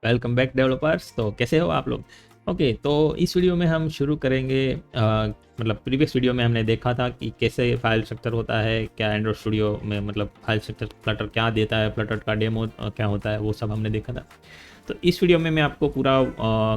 Welcome back developers. तो कैसे हो आप लोग? ओके, तो इस वीडियो में हम शुरू करेंगे। मतलब प्रीवियस वीडियो में हमने देखा था कि कैसे फाइल स्ट्रक्चर होता है, क्या एंड्रॉइड स्टूडियो में मतलब फाइल स्ट्रक्चर फ्लटर क्या देता है, फ्लटर का डेमो क्या होता है, वो सब हमने देखा था। तो इस वीडियो में मैं आपको पूरा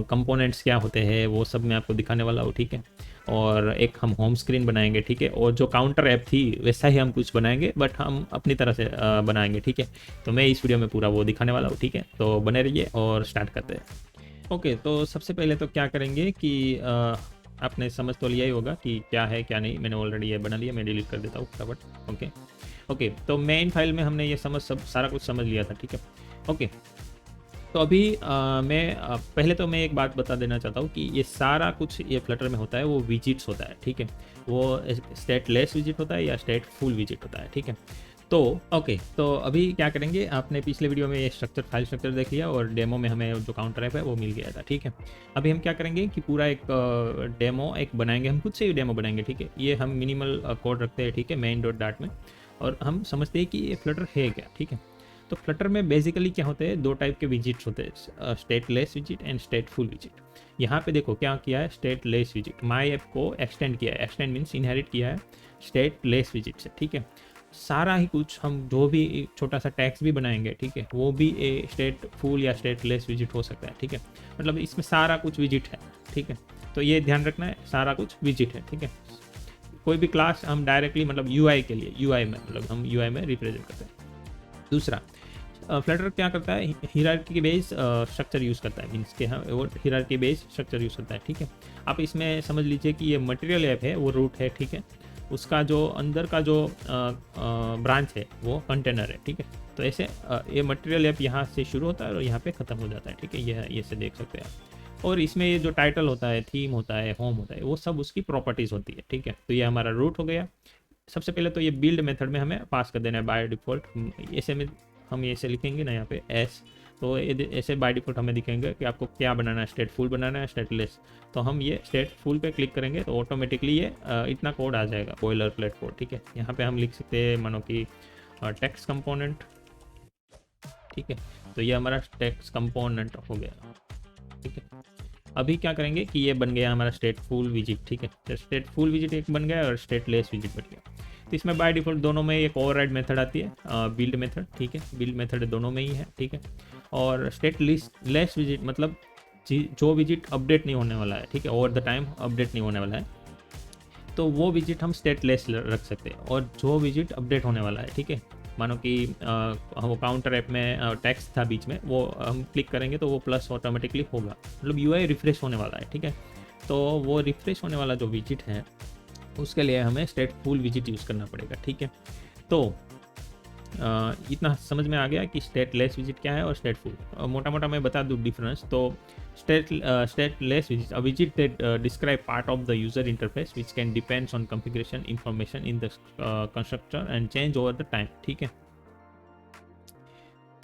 कंपोनेंट्स क्या होते हैं वो सब मैं आपको दिखाने वाला हूँ, ठीक है। और एक हम होम स्क्रीन बनाएंगे, ठीक है। और जो काउंटर ऐप थी वैसा ही हम कुछ बनाएंगे, बट हम अपनी तरह से बनाएंगे, ठीक है। तो मैं इस वीडियो में पूरा वो दिखाने वाला हूँ, ठीक है। तो बने रहिए और स्टार्ट करते हैं। ओके, तो सबसे पहले तो क्या करेंगे कि आपने समझ तो लिया ही होगा कि क्या है क्या नहीं। मैंने ऑलरेडी ये बना लिया, मैं डिलीट कर देता हूँ फटाफट। ओके ओके, तो मेन फाइल में हमने ये सब सारा कुछ समझ लिया था, ठीक है। ओके, तो अभी पहले तो मैं एक बात बता देना चाहता हूँ कि ये सारा कुछ ये फ्लटर में होता है वो विजिट्स होता है, ठीक है। वो स्टेटलेस विजिट होता है या स्टेट फुल विजिट होता है, ठीक है। तो ओके, तो अभी क्या करेंगे, आपने पिछले वीडियो में ये स्ट्रक्चर फाइल स्ट्रक्चर देख लिया और डेमो में हमें जो काउंटर ऐप है वो मिल गया था, ठीक है। अभी हम क्या करेंगे कि पूरा एक डेमो एक बनाएंगे, हम खुद से ही डेमो बनाएंगे, ठीक है। ये हम मिनिमल कोड रखते हैं, ठीक है, मेन डॉट डाट में। और हम समझते हैं कि ये फ्लटर है क्या, ठीक है। तो फ्लटर में बेसिकली क्या होते हैं, दो टाइप के विजिट्स होते हैं, स्टेटलेस विजिट एंड स्टेटफुल विजिट। यहाँ पे देखो क्या किया है, स्टेटलेस विजिट माई ऐप को एक्सटेंड किया है, एक्सटेंड मीन्स इनहेरिट किया है स्टेटलेस विजिट से, ठीक है। सारा ही कुछ हम जो भी छोटा सा टैक्स भी बनाएंगे, ठीक है, वो भी ए स्टेट फुल या स्टेटलेस विजिट हो सकता है, ठीक है। मतलब इसमें सारा कुछ विजिट है, ठीक है। तो ये ध्यान रखना है, सारा कुछ विजिट है, ठीक है। कोई भी क्लास हम डायरेक्टली मतलब यूआई के लिए, यूआई में मतलब हम यूआई में रिप्रेजेंट करते हैं। दूसरा, फ्लटर क्या करता है, हिरार्की बेस स्ट्रक्चर यूज़ करता है, मीन्स के हाँ वो हिरार्की बेस स्ट्रक्चर यूज़ करता है, ठीक है। आप इसमें समझ लीजिए कि ये मटेरियल ऐप है, वो रूट है, ठीक है। उसका जो अंदर का जो ब्रांच है वो कंटेनर है, ठीक है। तो ऐसे ये मटेरियल ऐप यहाँ से शुरू होता है और यहाँ पे ख़त्म हो जाता है, ठीक है। ये से देख सकते हैं आप। और इसमें ये जो टाइटल होता है, थीम होता है, होम होता है, वो सब उसकी प्रॉपर्टीज़ होती है, ठीक है। तो ये हमारा रूट हो गया। सबसे पहले तो ये बिल्ड मेथड में हमें पास कर देना है बाय डिफ़ॉल्ट। ऐसे में हम ऐसे लिखेंगे ना यहाँ पे एस, तो ऐसे बाय डिफ़ॉल्ट हमें दिखेंगे कि आपको क्या बनाना है, स्टेट फुल बनाना है स्टेटलेस। तो हम ये स्टेट फुल पे क्लिक करेंगे तो ऑटोमेटिकली ये इतना कोड आ जाएगा, बॉयलर प्लेट कोड, ठीक है। यहाँ पे हम लिख सकते हैं मानो कि टेक्स्ट कंपोनेंट, ठीक है। तो ये हमारा टेक्स्ट कंपोनेंट हो गया, ठीक है। अभी क्या करेंगे कि ये बन गया हमारा स्टेट फुल विजिट, ठीक है। तो स्टेट फुल विजिट एक बन गया और स्टेटलेस विजिट बन गया। तो इसमें बाय डिफॉल्ट दोनों में एक ओवरराइड मेथड आती है, बिल्ड मेथड, ठीक है। बिल्ड मेथड दोनों में ही है, ठीक है। और स्टेट लेस विजिट मतलब जो विजिट अपडेट नहीं होने वाला है, ठीक है, ओवर द टाइम अपडेट नहीं होने वाला है, तो वो विजिट हम स्टेटलेस रख सकते हैं। और जो विजिट अपडेट होने वाला है, ठीक है, मानो कि वो काउंटर ऐप में टेक्स्ट था बीच में, वो हम क्लिक करेंगे तो वो प्लस ऑटोमेटिकली होगा, मतलब यूआई रिफ्रेश होने वाला है, ठीक है। तो वो रिफ्रेश होने वाला जो विजिट है उसके लिए हमें स्टेट फुल विजिट यूज़ करना पड़ेगा, ठीक है। तो इतना समझ में आ गया कि स्टेटलेस विजिट क्या है और स्टेटफुल। मोटा मोटा मैं बता दूँ डिफरेंस। तो stateless visit, a visit that describe part of the user interface which can depends on configuration information in the constructor and change over the time, ठीक है।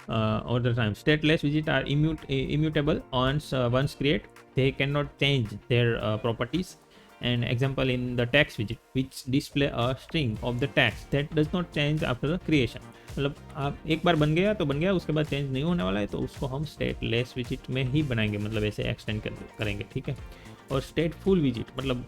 Over the time, stateless widgets are immutable once created. They cannot change their properties. An example in the text widget, which display a string of the text that does not change after the creation. मतलब आप एक बार बन गया तो बन गया, उसके बाद चेंज नहीं होने वाला है, तो उसको हम स्टेटलेस विजिट में ही बनाएंगे, मतलब ऐसे एक्सटेंड करेंगे, ठीक है। और स्टेटफुल विजिट मतलब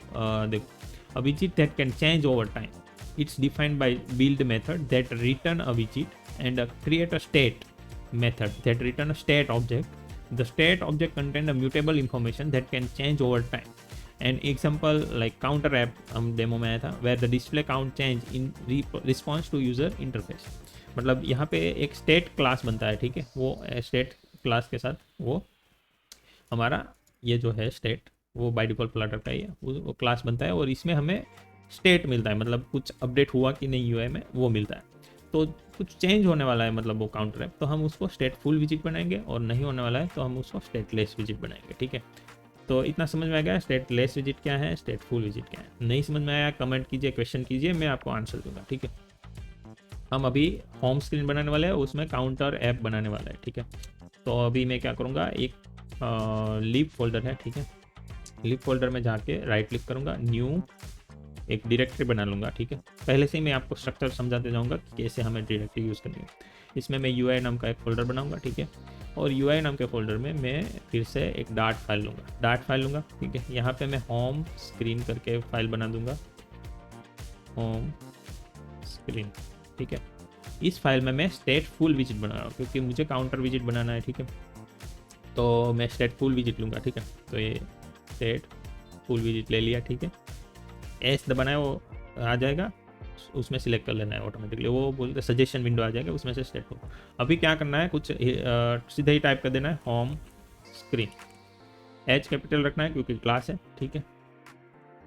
देखो, a widget that can change over time. It's defined by build method that return a widget and create a state method that return a state object. The state object contain a mutable information that can change over time. An example like counter app हम demo में आया था, where the display count change in response to user interface. मतलब यहाँ पे एक state class बनता है, ठीक है। वो स्टेट क्लास के साथ वो हमारा ये जो है स्टेट, वो बाय डिफॉल्ट फ्लटर का ही है, वो क्लास बनता है और इसमें हमें स्टेट मिलता है, मतलब कुछ अपडेट हुआ कि नहीं यूआई में वो मिलता है। तो कुछ चेंज होने वाला है मतलब वो काउंटर ऐप, तो हम उसको स्टेट फुल विजिट बनाएंगे, और नहीं होने वाला है तो हम उसको स्टेटलेस विजिट बनाएंगे, ठीक है। तो इतना समझ में आ गया स्टेटलेस विजिट क्या है, स्टेट फुल विजिट क्या है। नहीं समझ में आया कमेंट कीजिए, क्वेश्चन कीजिए, मैं आपको आंसर दूंगा, ठीक है। हम अभी होम स्क्रीन बनाने वाले हैं, उसमें काउंटर ऐप बनाने वाला है, ठीक है। तो अभी मैं क्या करूँगा, एक लीप फोल्डर है, ठीक है। लीप फोल्डर में जाके राइट क्लिक करूँगा, न्यू, एक डायरेक्टरी बना लूँगा, ठीक है। पहले से ही मैं आपको स्ट्रक्चर समझाते जाऊँगा कि कैसे हमें डायरेक्टरी यूज़ करनी है। इसमें मैं यूआई नाम का एक फोल्डर बनाऊँगा, ठीक है। और UI नाम के फोल्डर में मैं फिर से एक डार्ट फाइल लूँगा, ठीक है। यहाँ पे मैं होम स्क्रीन करके फाइल बना दूंगा, होम स्क्रीन, ठीक है। इस फाइल में मैं स्टेट फुल विजिट बना रहा हूँ क्योंकि मुझे काउंटर विजिट बनाना है, ठीक है। तो मैं स्टेट फुल विजिट लूँगा, ठीक है। तो ये स्टेट फुल विजिट ले लिया, ठीक है। एस दबाना है, वो आ जाएगा, उसमें सिलेक्ट कर लेना है ऑटोमेटिकली, वो बोलते सजेशन विंडो आ जाएगा, उसमें से स्टेट हो। अभी क्या करना है, कुछ सीधा ही टाइप कर देना है होम स्क्रीन, एच कैपिटल रखना है क्योंकि क्लास है, ठीक है।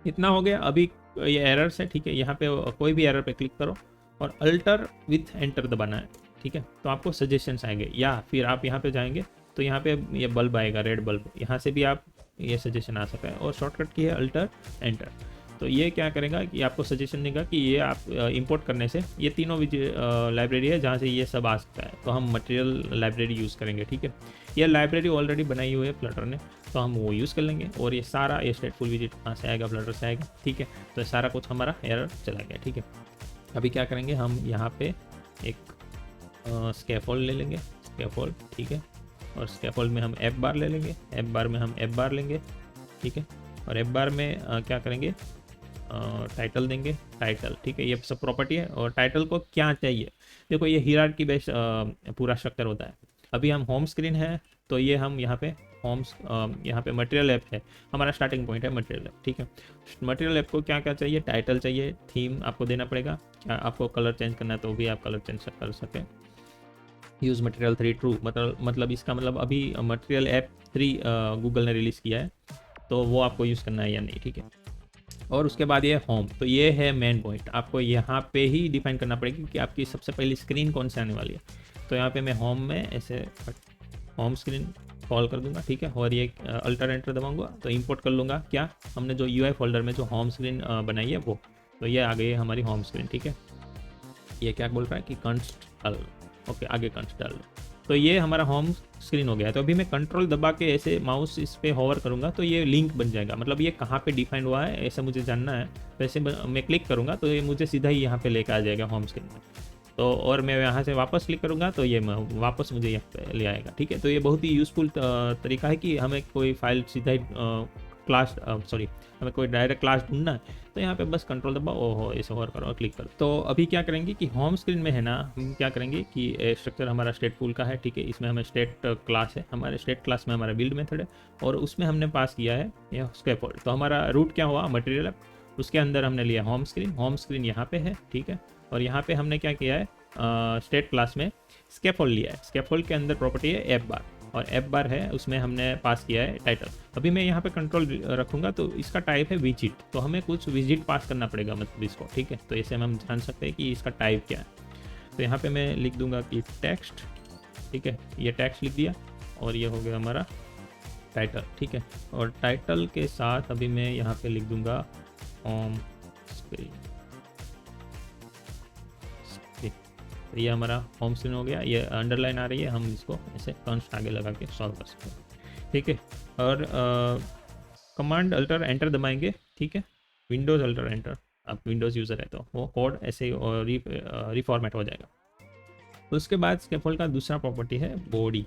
इतना हो गया। अभी ये एरर्स है, ठीक है। यहाँ पे कोई भी एरर पे क्लिक करो और अल्टर विथ एंटर दबाना है, ठीक है। तो आपको सजेशंस आएंगे, या फिर आप यहाँ पे जाएंगे तो यहाँ पे ये बल्ब आएगा, रेड बल्ब, यहाँ से भी आप ये सजेशन आ सकता है। और शॉर्टकट की है अल्टर एंटर। तो ये क्या करेगा कि आपको सजेशन देगा कि ये आप इंपोर्ट करने से ये तीनों लाइब्रेरी है जहाँ से ये सब आ सकता है। तो हम मटेरियल लाइब्रेरी यूज़ करेंगे, ठीक है। ये लाइब्रेरी ऑलरेडी बनाई हुई है फ्लटर ने, तो हम वो यूज़ कर लेंगे। और ये सारा ये स्टेटफुल विजिट कहाँ से आएगा, फ्लटर से आएगा, ठीक है। तो सारा कुछ हमारा एरर चला गया, ठीक है। अभी क्या करेंगे, हम यहाँ पे एक स्कैफोल्ड ले लेंगे, स्कैफोल्ड, ठीक है। और स्कैफोल्ड में हम एफ बार ले लेंगे, एफ बार में हम एफ बार लेंगे, ठीक है। और एफ बार में क्या करेंगे, टाइटल देंगे, टाइटल, ठीक है। ये सब प्रॉपर्टी है। और टाइटल को क्या चाहिए, देखो ये हियरार्की बेस्ड पूरा स्ट्रक्चर होता है। अभी हम होम स्क्रीन है, तो ये हम यहाँ पे यहाँ पे मटेरियल ऐप है, हमारा स्टार्टिंग पॉइंट है मटेरियल ऐप, ठीक है। मटेरियल ऐप को क्या क्या चाहिए, टाइटल चाहिए, थीम आपको देना पड़ेगा, क्या आपको कलर चेंज करना है तो भी आप कलर चेंज कर सकते हैं। यूज़ मटेरियल 3 ट्रू, मतलब इसका मतलब अभी मटेरियल ऐप 3 गूगल ने रिलीज़ किया है, तो वो आपको यूज़ करना है या नहीं, ठीक है। और उसके बाद ये होम, तो ये है मेन पॉइंट, आपको यहाँ पे ही डिफाइन करना पड़ेगा कि आपकी सबसे पहली स्क्रीन कौन से आने वाली है। तो यहाँ पे मैं होम में ऐसे होम स्क्रीन कॉल कर दूंगा, ठीक है। और ये अल्टर एंटर दबाऊंगा तो इंपोर्ट कर लूँगा क्या, हमने जो UI फोल्डर में जो होम स्क्रीन बनाई है वो, तो ये आ गई है हमारी होम स्क्रीन, ठीक है। ये क्या बोल रहा है कि कंस्ट डाल, ओके, आगे कंस्ट डाल। तो ये हमारा होम स्क्रीन हो गया। तो अभी मैं कंट्रोल दबा के ऐसे माउस इस पे होवर करूंगा तो ये लिंक बन जाएगा, मतलब ये कहाँ पे डिफाइंड हुआ है ऐसा मुझे जानना है। वैसे मैं क्लिक करूंगा तो ये मुझे सीधा ही यहाँ पे लेकर आ जाएगा होम स्क्रीन में। तो और मैं यहाँ से वापस क्लिक करूँगा तो ये वापस मुझे यहाँ पे ले आएगा, ठीक है। तो ये बहुत ही यूज़फुल तरीका है कि हमें कोई फाइल सीधा ही क्लास हमें कोई डायरेक्ट क्लास ढूंढना है तो यहाँ पे बस कंट्रोल दबाओ, ओहो ऐसे और करो और क्लिक करो। तो अभी क्या करेंगे कि होम स्क्रीन में है ना, हम क्या करेंगे कि स्ट्रक्चर हमारा स्टेटफुल का है, ठीक है। इसमें हमें स्टेट क्लास है, हमारे स्टेट क्लास में हमारा बिल्ड मेथड है और उसमें हमने पास किया है ये स्कैफोल्ड। तो हमारा रूट क्या हुआ, मटेरियल ऐप, उसके अंदर हमने लिया होम स्क्रीन, होम स्क्रीन यहाँ पे है, ठीक है। और यहाँ पे हमने क्या किया है, स्टेट क्लास में स्कैफोल्ड लिया है, स्कैफोल्ड के अंदर प्रॉपर्टी है एफ बार, और एफ बार है उसमें हमने पास किया है टाइटल। अभी मैं यहाँ पे कंट्रोल रखूँगा तो इसका टाइप है विजिट, तो हमें कुछ विजिट पास करना पड़ेगा मतलब इसको, ठीक है। तो ऐसे हम जान सकते हैं कि इसका टाइप क्या है। तो यहाँ पे मैं लिख दूंगा कि टेक्स्ट, ठीक है। ये टेक्स्ट लिख दिया और ये हो गया हमारा टाइटल, ठीक है। और टाइटल के साथ अभी मैं यहाँ पे लिख दूंगा होम स्क्रीन, ये हमारा होम स्क्रीन हो गया। ये अंडरलाइन आ रही है, हम इसको ऐसे कंस्ट आगे लगा के सॉल्व कर सकते हैं, ठीक है। और कमांड अल्टर एंटर दबाएंगे, ठीक है। विंडोज़ अल्टर एंटर, आप विंडोज़ यूज़र है तो वो कोड ऐसे रिफॉर्मेट हो जाएगा। तो उसके बाद स्कैफोल्ड का दूसरा प्रॉपर्टी है बॉडी,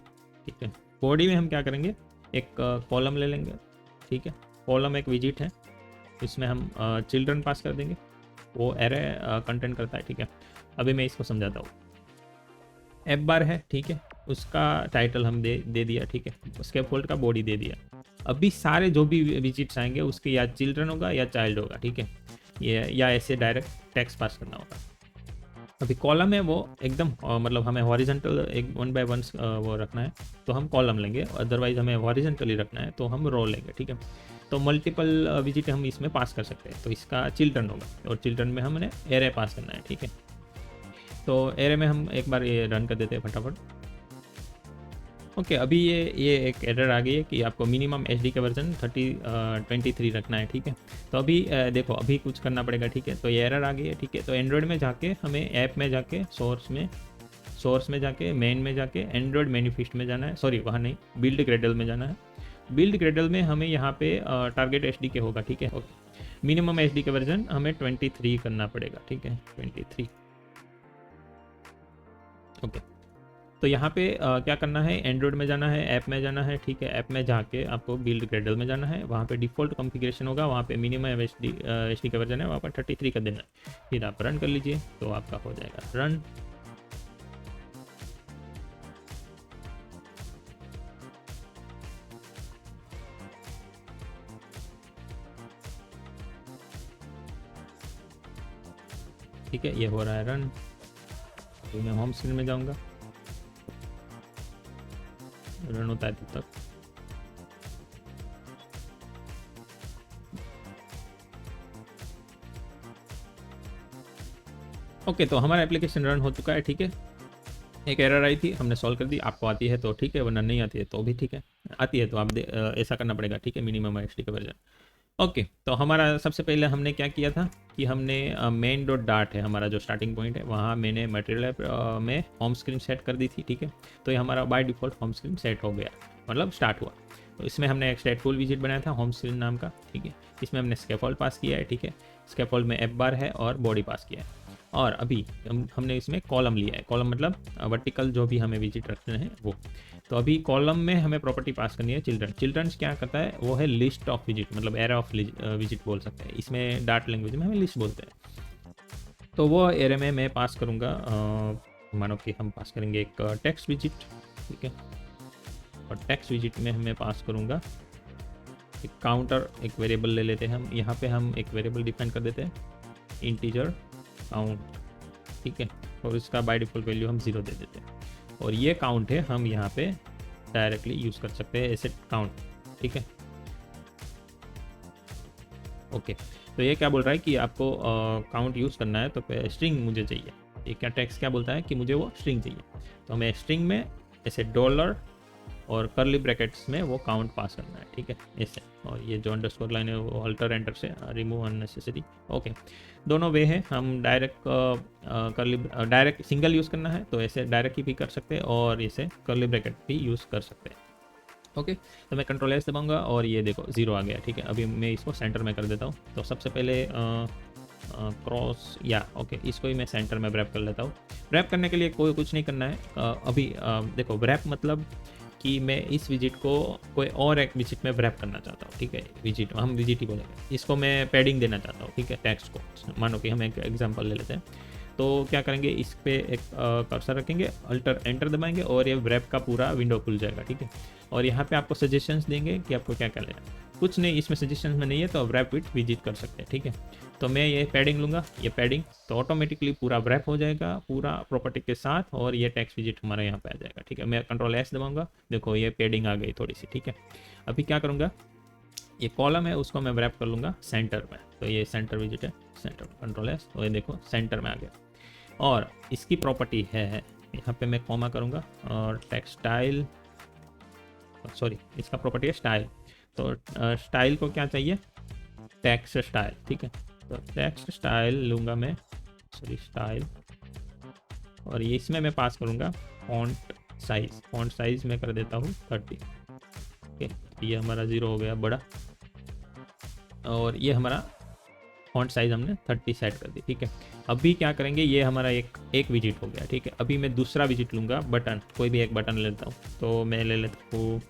ठीक है। बॉडी में हम क्या करेंगे, एक कॉलम ले लेंगे, ठीक है। कॉलम एक विजिट है, इसमें हम चिल्ड्रन पास कर देंगे, वो एरे कंटेंट करता है, ठीक है। अभी मैं इसको समझाता हूँ। एफ बार है, ठीक है, उसका टाइटल हम दे दिया, ठीक है। स्कैफोल्ड का बॉडी दे दिया। अभी सारे जो भी विजिट्स आएंगे उसके या चिल्ड्रन होगा या चाइल्ड होगा, ठीक है। ये या ऐसे डायरेक्ट टेक्स्ट पास करना होगा। अभी कॉलम है वो एकदम मतलब हमें हॉरिजॉन्टल एक 1 by 1 वो रखना है तो हम कॉलम लेंगे, अदरवाइज हमें हॉरिजॉन्टली रखना है तो हम रो लेंगे, ठीक है। तो मल्टीपल विजिट हम इसमें पास कर सकते हैं, तो इसका चिल्ड्रन होगा और चिल्ड्रन में हमने एरे पास करना है, ठीक है। तो एरे में हम एक बार ये रन कर देते हैं फटाफट। ओके, अभी ये एक एरर आ गई है कि आपको मिनिमम एचडी का वर्जन 23 रखना है, ठीक है। तो अभी देखो अभी कुछ करना पड़ेगा, ठीक है। तो ये एरर आ गई है, ठीक है। तो एंड्रॉयड में जाके हमें ऐप में जाके सोर्स में जाके मेन में जाके एंड्रॉयड मैनिफेस्ट में जाना है, सॉरी वहाँ नहीं, बिल्ड ग्रेडल में जाना है। बिल्ड ग्रेडल में हमें यहाँ पे टारगेट एचडी के होगा, ठीक है। ओके, मिनिमम एचडी का वर्जन हमें 23 करना पड़ेगा, ठीक है, 23। ओके, तो यहाँ पे क्या करना है, एंड्रॉयड में जाना है, ऐप में जाना है, ठीक है। ऐप में जाके आपको बिल्ड ग्रेडल में जाना है, वहाँ पे डिफ़ॉल्ट कॉन्फ़िगरेशन होगा, वहाँ पे मिनिमम एच डी का वर्जन है, वहाँ पर 33 का देना है। फिर आप रन कर लीजिए तो आपका हो जाएगा रन। ठीक है, ये हो रहा है रन। तो मैं होम स्क्रीन में जाऊँगा, रन होता है तब तक। ओके, तो हमारा एप्लीकेशन रन हो चुका है, ठीक है। एक एरर आई थी, हमने सॉल्व कर दी। आपको आती है तो ठीक है, वरना नहीं आती है तो भी ठीक है। आती है तो आप ऐसा करना पड़ेगा, ठीक है, मिनिमम एच डी का वर्जन। ओके, तो हमारा सबसे पहले हमने क्या किया था कि हमने मेन डॉट डार्ट है हमारा जो स्टार्टिंग पॉइंट है, वहाँ मैंने मटेरियल ऐप में होम स्क्रीन सेट कर दी थी, ठीक है। तो ये हमारा by default home screen set हो गया, मतलब स्टार्ट हुआ। तो इसमें हमने एक स्टेटफुल विजिट बनाया था होम स्क्रीन नाम का, ठीक है। इसमें हमने स्कैफोल्ड पास किया है, ठीक है। स्कैफोल्ड में ऐप बार है और बॉडी पास किया है। और अभी हमने इसमें कॉलम लिया है, कॉलम मतलब वर्टिकल जो भी हमें विजिट रखते हैं वो। तो अभी कॉलम में हमें प्रॉपर्टी पास करनी है चिल्ड्रन। चिल्ड्रन क्या करता है, वो है लिस्ट ऑफ विजिट, मतलब एरे ऑफ विजिट बोल सकते हैं। इसमें डार्ट लैंग्वेज में हमें लिस्ट बोलते हैं। तो वो एरे में मैं पास करूँगा, मानो कि हम पास करेंगे एक टेक्स्ट विजिट, ठीक है। और टेक्स्ट विजिट में हमें पास करूँगा एक काउंटर, एक वेरिएबल ले लेते हैं हम। यहाँ पे हम एक वेरिएबल डिफाइन कर देते हैं, इंटीजर काउंट, ठीक है। और इसका बाय डिफ़ॉल्ट वैल्यू हम 0 दे देते हैं। और ये काउंट है, हम यहाँ पे डायरेक्टली यूज़ कर सकते हैं एसेट काउंट, ठीक है। ओके, तो ये क्या बोल रहा है कि आपको काउंट यूज़ करना है तो स्ट्रिंग मुझे चाहिए। ये क्या टेक्स्ट क्या बोलता है कि मुझे वो स्ट्रिंग चाहिए। तो हमें स्ट्रिंग में ऐसे डॉलर और करली ब्रैकेट्स में वो काउंट पास करना है, ठीक है, ऐसे। और ये जो अंडरस्कोर लाइन है वो अल्टर एंटर से रिमूव अननेसेसरी। ओके, दोनों वे है। हम डायरेक्ट करली डायरेक्ट सिंगल यूज़ करना है तो ऐसे डायरेक्ट ही भी कर सकते हैं, और ऐसे करली ब्रैकेट भी यूज़ कर सकते हैं। ओके, तो मैं कंट्रोल एस दबाऊंगा और ये देखो 0 आ गया, ठीक है। अभी मैं इसको सेंटर में कर देता हूँ। तो सबसे पहले क्रॉस या ओके, इसको ही मैं सेंटर में रैप कर लेता हूँ। रैप करने के लिए कोई कुछ नहीं करना है। अभी देखो, रैप मतलब कि मैं इस विजिट को कोई और एक विजिट में रैप करना चाहता हूँ, ठीक है। विजिट हम विजिट ही बोलेंगे, इसको मैं पैडिंग देना चाहता हूँ, ठीक है, टेक्स्ट को। मानो कि हम एक एग्जांपल ले लेते हैं। तो क्या करेंगे, इस पे एक कर्सर रखेंगे, अल्टर एंटर दबाएंगे और ये रैप का पूरा विंडो खुल जाएगा, ठीक है। और यहाँ पे आपको सजेशंस देंगे कि आपको क्या क्या लेना है। कुछ नहीं, इसमें सजेशंस में नहीं है, तो आप रैप विथ विजिट कर सकते हैं, ठीक है। तो मैं ये पैडिंग लूँगा, ये पैडिंग, तो ऑटोमेटिकली पूरा रैप हो जाएगा पूरा प्रॉपर्टी के साथ, और ये टेक्स्ट विजिट हमारे यहाँ पे आ जाएगा, ठीक है। मैं कंट्रोल एस दबाऊंगा, देखो ये पैडिंग आ गई थोड़ी सी, ठीक है। अभी क्या करूँगा, ये कॉलम है उसको मैं रैप कर लूँगा सेंटर में। तो ये सेंटर विजिट है, सेंटर, कंट्रोल एस, तो ये देखो सेंटर में आ गया। और इसकी प्रॉपर्टी है, यहाँ पे मैं कॉमा करूँगा, और टेक्सटाइल, सॉरी, इसका प्रॉपर्टी है स्टाइल। तो स्टाइल को क्या चाहिए, टेक्स्ट स्टाइल, ठीक है। तो टेक्स्ट स्टाइल लूँगा मैं, सॉरी स्टाइल, और ये इसमें मैं पास करूँगा फॉन्ट साइज। फॉन्ट साइज मैं कर देता हूँ 30, ओके। ये हमारा 0 हो गया बड़ा, और ये हमारा फॉन्ट साइज हमने 30 सेट कर दी, ठीक है। अभी क्या करेंगे, ये हमारा एक विजिट हो गया, ठीक है। अभी मैं दूसरा विजिट लूँगा, बटन, कोई भी एक बटन लेता हूँ। तो मैं ले लेता हूँ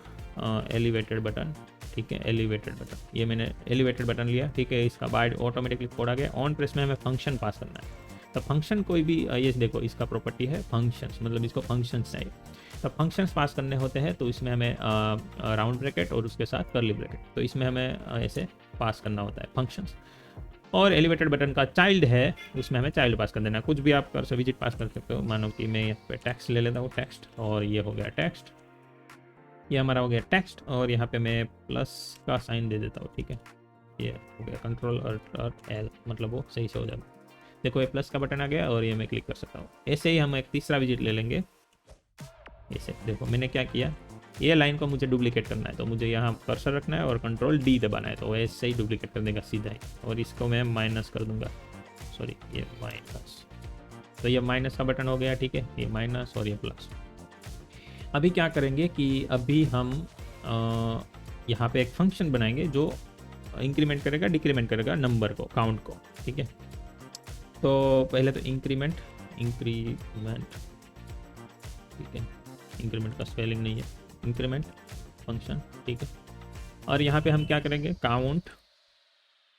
एलिवेटेड बटन, ठीक है, एलिवेटेड बटन। ये मैंने एलिवेटेड बटन लिया, ठीक है। इसका बाय ऑटोमेटिकली कोड आ गया। ऑन प्रेस में हमें फंक्शन पास करना है। तो फंक्शन कोई भी, ये देखो इसका प्रॉपर्टी है फंक्शंस, मतलब इसको फंक्शंस चाहिए। तो फंक्शंस पास करने होते हैं, तो इसमें हमें राउंड ब्रैकेट और उसके साथ कर्ली ब्रैकेट, तो इसमें हमें ऐसे पास करना होता है फंक्शंस। और एलिवेटेड बटन का चाइल्ड है, उसमें हमें चाइल्ड पास कर देना है। कुछ भी आप कर विजिट पास कर सकते हो। मानो कि मैं यहाँ पे टेक्स्ट ले लेता हूँ, टेक्स्ट, और ये हो गया टेक्स्ट, ये हमारा हो गया टेक्स्ट। और यहाँ पे मैं प्लस का साइन दे देता हूँ, ठीक है। ये हो गया कंट्रोल और एल, मतलब वो सही से हो जाएगा। देखो ये प्लस का बटन आ गया और ये मैं क्लिक कर सकता हूँ। ऐसे ही हम एक तीसरा विजिट ले लेंगे। ऐसे देखो मैंने क्या किया, ये लाइन को मुझे डुप्लीकेट करना है, तो मुझे यहाँ कर्सर रखना है और कंट्रोल डी दबाना है, तो ऐसे ही डुप्लीकेट कर देगा सीधा ही। और इसको मैं माइनस कर दूंगा, सॉरी ये माइनस, तो ये माइनस का बटन हो गया, ठीक है। ये माइनस और ये प्लस। अभी क्या करेंगे कि अभी हम यहाँ पे एक फंक्शन बनाएंगे जो इंक्रीमेंट करेगा डिक्रीमेंट करेगा नंबर को, काउंट को, ठीक है। तो पहले तो इंक्रीमेंट, ठीक है, इंक्रीमेंट का स्पेलिंग नहीं है, इंक्रीमेंट फंक्शन, ठीक है। और यहाँ पे हम क्या करेंगे, काउंट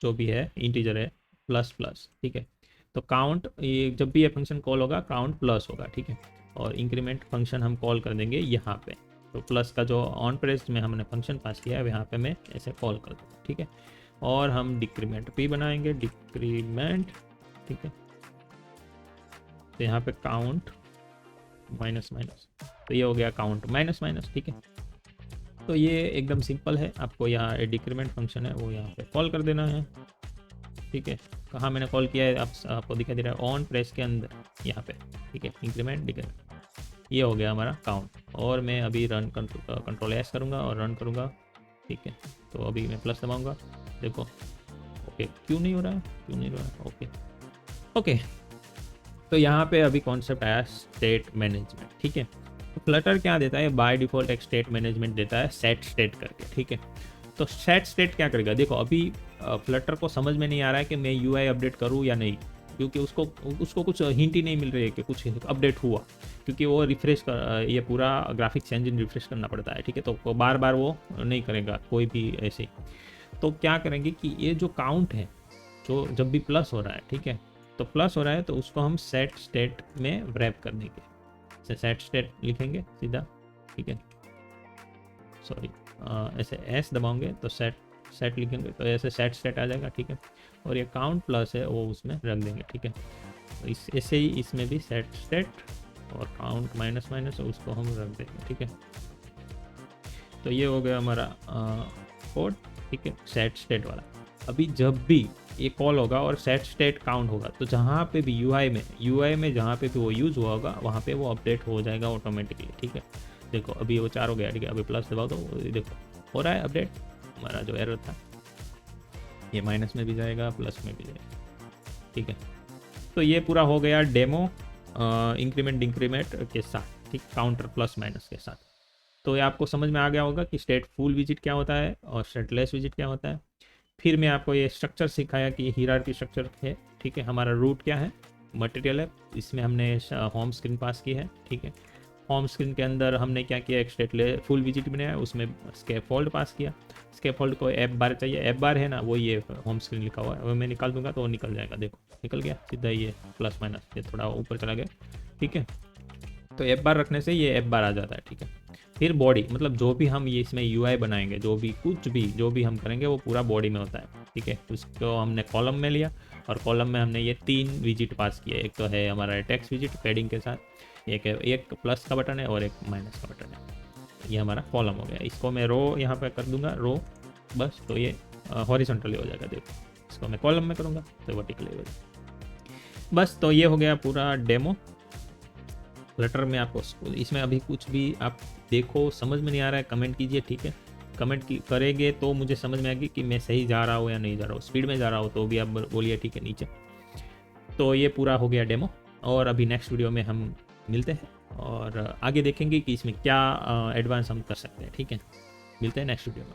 जो भी है इंटीजर है प्लस प्लस, ठीक है। तो काउंट, ये जब भी ये फंक्शन कॉल होगा काउंट प्लस होगा, ठीक है। और इंक्रीमेंट फंक्शन हम कॉल कर देंगे यहाँ पे, तो प्लस का जो ऑन प्रेस में हमने फंक्शन पास किया है यहाँ पे मैं ऐसे कॉल कर दूँगा, ठीक है। और हम डिक्रीमेंट भी बनाएंगे, डिक्रीमेंट, ठीक है। तो यहाँ पे काउंट माइनस माइनस, तो ये हो गया काउंट माइनस माइनस, ठीक है। तो ये एकदम सिंपल है, आपको यहाँ डिक्रीमेंट फंक्शन है वो यहाँ पे कॉल कर देना है, ठीक है। कहाँ मैंने कॉल किया है आपको दिखाई दे रहा है, ऑन प्रेस के अंदर यहाँ पे, ठीक है। इंक्रीमेंट डिक्रीमेंट, ये हो गया हमारा काउंट। और मैं अभी रन कंट्रोल एस करूँगा और रन करूँगा, ठीक है। तो अभी मैं प्लस दबाऊँगा, देखो ओके, क्यों नहीं हो रहा है, क्यों नहीं हो रहा है, ओके ओके। तो यहाँ पे अभी कॉन्सेप्ट आया स्टेट मैनेजमेंट, ठीक है। तो फ्लटर क्या देता है, बाय डिफ़ॉल्ट एक स्टेट मैनेजमेंट देता है सेट स्टेट करके, ठीक है। तो सेट स्टेट क्या करेगा, देखो अभी फ्लटर को समझ में नहीं आ रहा है कि मैं यूआई अपडेट करूँ या नहीं, क्योंकि उसको कुछ हिंट ही नहीं मिल रही है कि कुछ अपडेट हुआ, क्योंकि वो रिफ्रेश कर, ये पूरा ग्राफिक्स इंजन रिफ्रेश करना पड़ता है, ठीक है। तो बार बार वो नहीं करेगा कोई भी ऐसे। तो क्या करेंगे कि ये जो काउंट है, जो जब भी प्लस हो रहा है, ठीक है, तो प्लस हो रहा है तो उसको हम सेट स्टेट में रैप कर देंगे, सेट स्टेट लिखेंगे सीधा, ठीक है। सॉरी, ऐसे एस दबाओगे तो सेट लिखेंगे तो ऐसे सेट स्टेट आ जाएगा, ठीक है। और ये काउंट प्लस है वो उसमें रख देंगे, ठीक है। तो ऐसे ही इसमें भी सेट स्टेट और काउंट माइनस माइनस उसको हम रख देंगे, ठीक है। तो ये हो गया हमारा कोड, ठीक है, सेट स्टेट वाला। अभी जब भी ये कॉल होगा और सेट स्टेट काउंट होगा, तो जहाँ पे भी यूआई में जहाँ पे भी वो यूज़ हुआ होगा वहाँ पे वो अपडेट हो जाएगा ऑटोमेटिकली, ठीक है। देखो अभी वो 4 हो गया, ठीक है। अभी प्लस दबाओ तो देखो हो रहा है अपडेट, हमारा जो एरर था ये माइनस में भी जाएगा प्लस में भी जाएगा, ठीक है। तो ये पूरा हो गया डेमो इंक्रीमेंट डिक्रीमेंट के साथ, ठीक, काउंटर प्लस माइनस के साथ। तो ये आपको समझ में आ गया होगा कि स्टेट फुल विजिट क्या होता है और स्टेटलेस विजिट क्या होता है। फिर मैं आपको ये स्ट्रक्चर सिखाया कि हियरार्की स्ट्रक्चर है, ठीक है। हमारा रूट क्या है, मटेरियल है, इसमें हमने होम स्क्रीन पास की है, ठीक है। होम स्क्रीन के अंदर हमने क्या किया, एक स्टेटलेस फुल विजिट बनाया, उसमें स्कैफोल्ड पास किया। स्कैफोल्ड को एफ बार चाहिए, एफ बार है ना, वो ये होम स्क्रीन लिखा हुआ है, वो मैं निकाल दूंगा तो वो निकल जाएगा, देखो निकल गया सीधा, ये प्लस माइनस ये थोड़ा ऊपर चला गया, ठीक है। तो एफ बार रखने से ये एफ बार आ जाता है, ठीक है। फिर बॉडी, मतलब जो भी हम ये इसमें यूआई बनाएंगे, जो भी हम करेंगे वो पूरा बॉडी में होता है, ठीक है। उसको हमने कॉलम में लिया और कॉलम में हमने ये 3 विजिट पास किए। एक तो है हमारा टेक्स्ट विजिट पैडिंग के साथ, एक प्लस का बटन है और एक माइनस का बटन है। ये हमारा कॉलम हो गया। इसको मैं रो यहाँ पे कर दूंगा, रो बस, तो ये हॉरिजॉन्टली हो जाएगा। देखो इसको मैं कॉलम में करूँगा तो वर्टिकली हो जाएगा। बस, तो ये हो गया पूरा डेमो फ्लटर में। आपको इसमें अभी कुछ भी आप देखो समझ में नहीं आ रहा है, कमेंट कीजिए, ठीक है। कमेंट करेंगे तो मुझे समझ में आएगी कि मैं सही जा रहा हूँ या नहीं जा रहा हूँ, स्पीड में जा रहा हूँ तो भी आप बोलिए, ठीक है, नीचे। तो ये पूरा हो गया डेमो, और अभी नेक्स्ट वीडियो में हम मिलते हैं और आगे देखेंगे कि इसमें क्या एडवांस हम कर सकते हैं, ठीक है। मिलते हैं नेक्स्ट वीडियो में।